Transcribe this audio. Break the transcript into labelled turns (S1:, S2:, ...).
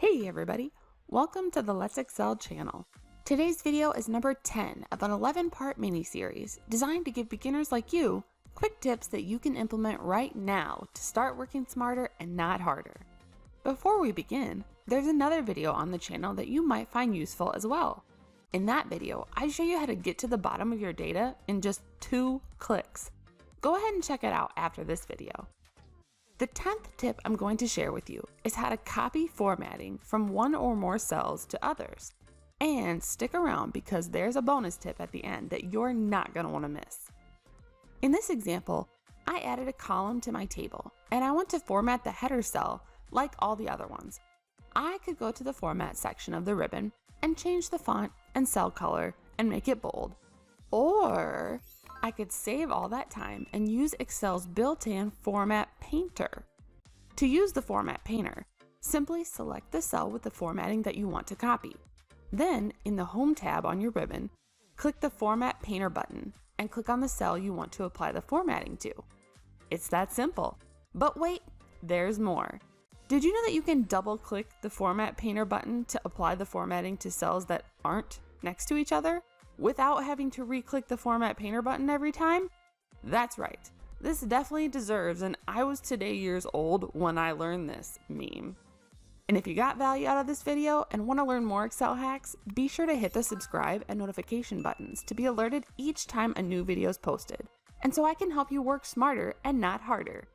S1: Hey everybody, welcome to the Let's Excel channel. Today's video is number 10 of an 11-part mini-series designed to give beginners like you quick tips that you can implement right now to start working smarter and not harder. Before we begin, there's another video on the channel that you might find useful as well. In that video, I show you how to get to the bottom of your data in just 2 clicks. Go ahead and check it out after this video. The 10th tip I'm going to share with you is how to copy formatting from one or more cells to others. And stick around because there's a bonus tip at the end that you're not going to want to miss. In this example, I added a column to my table and I want to format the header cell like all the other ones. I could go to the format section of the ribbon and change the font and cell color and make it bold. Or I could save all that time and use Excel's built-in Format Painter. To use the Format Painter, simply select the cell with the formatting that you want to copy. Then, in the Home tab on your ribbon, click the Format Painter button and click on the cell you want to apply the formatting to. It's that simple. But wait, there's more. Did you know that you can double-click the Format Painter button to apply the formatting to cells that aren't next to each other, without having to re-click the Format Painter button every time? That's right. This definitely deserves an "I was today years old when I learned this" meme. And if you got value out of this video and want to learn more Excel hacks, be sure to hit the subscribe and notification buttons to be alerted each time a new video is posted. And so I can help you work smarter and not harder.